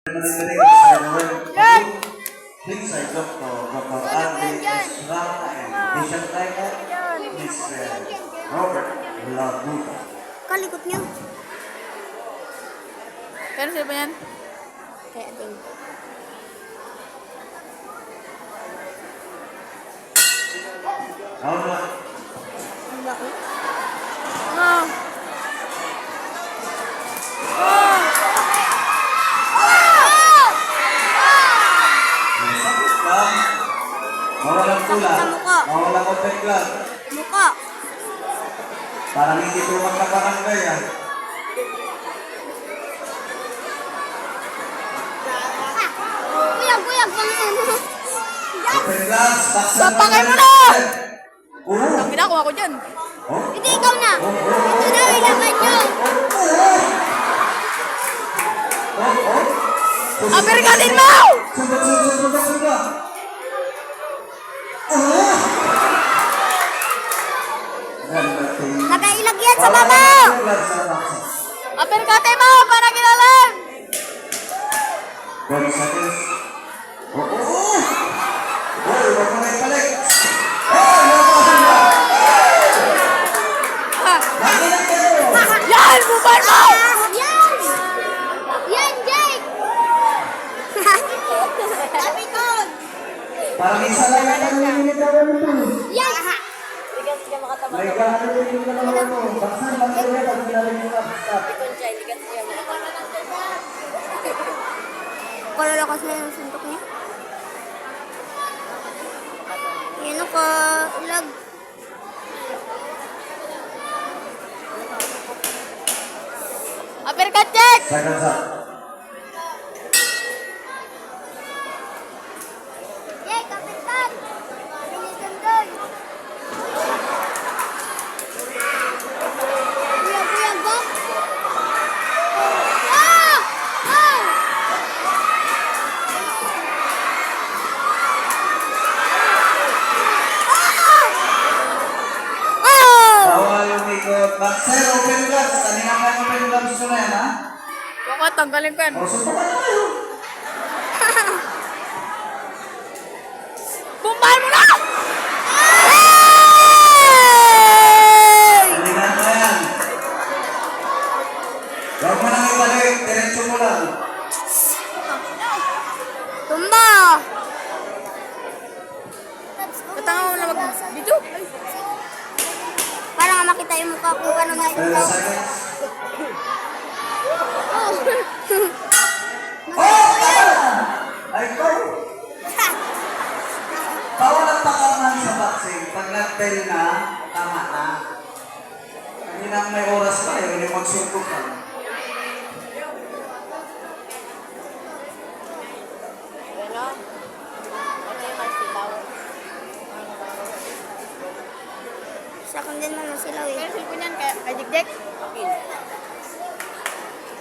Things I Dr. Andy Estrada and Bishop Tiger, Mr. Robert Laguta. Kalikot niyo. Kaya sila ba yan? Kaya din. Ako na. Ang laki. Oh. Sakit lang. Mawalang tulan. Sa mukha. Mawalang open lang. Mukha. Parang hindi tumag na barangay ah. Kuyang, Panginoon. Open glass. Sapakay mo na! Oo. Ang ginagawa ko dyan. Oh. Hindi, ikaw na. Ito na, ilaban niyo. Amerikanin mo! Sumbag. Nakailag yan sa baba. Amerikanin mo! Para kinalan! 20 seconds. Oh! Uy, wag mo na ibalik. Nakinig kayo. Yan! Buban mo! Yan! Yan, Jake! Sabi ko! Parang isa lang yung nanginginig ako nito. Yan! May gano'n yung dalawa mo. Baksan lang ko yan pag sinabi mo na. Kalalakas na yung suntok niya. Yan ako, ilag. Amerikan check! Seconds up. Yay, kapitan! Bilisan doon! Kuya, go! Ah! Ah! Ah! Bawal umikot. Baksan, open glass. Kanina ka open glass gusto na yan, ha? Baka tanggalin ko yan. O, suntukan na kayo. Bumbaan mo na! Kanina na yan. Huwag mo nang ibalik. Diretso mo lang. Tumba! Katanga mo na mag-video. Para nga makita yung mukha ko ano na 12 ikaw. seconds. Oh! Oh! Ay, go! Bawal ang pakaman sa boxing. Pag nag-bell na, tama na. Kanina may oras pa, hindi magsuntok ka. Sa akin din naman silaw eh. Pero cellphone yan kay Dikdik.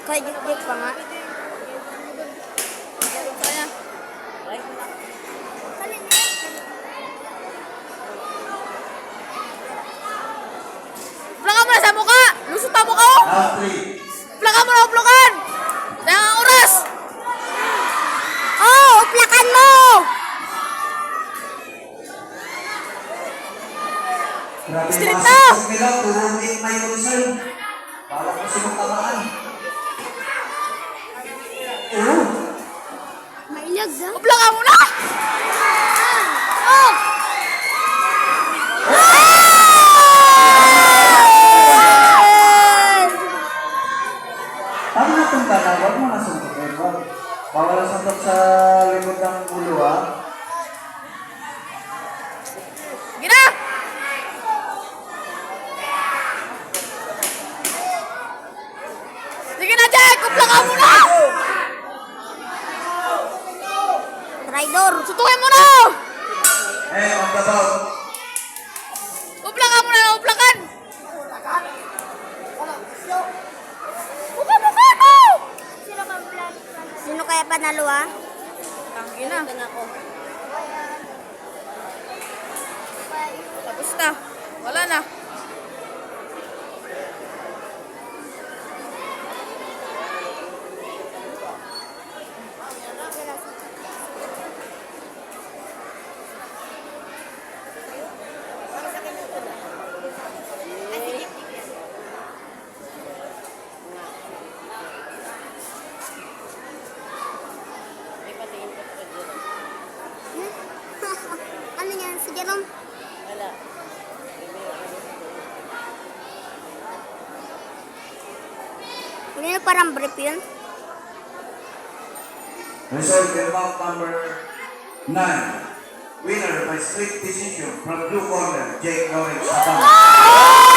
Kay Dik pa nga. Kaya. Plaka mo na sa mukha! Lusot ang mukha ko! Round 3. Plaka mo na uplokan! Dahil ang oras! Oh! Uplakan mo! Grabe Street yung na! mga sasok nila, turungin may Rizal. Bala ko silang tamaan. Oo. Mailag ha? Plaka mo na! Oh! Paano natin ka na? Huwag mo nasuntukin. Bawal ang suntok sa likod ng ulo, ha? Gina! Sige na, Jack! Plaka mo na! Traidor! Sutukin mo na! On the bout. Uplaka mo na! Uplakan! Uplakan mo! Sino kaya panalo ha? Tangina. Tapos na. Wala na. parang brief yun. Result in bout number 9. Winner by split decision from blue corner, Jake Lawrence Abang.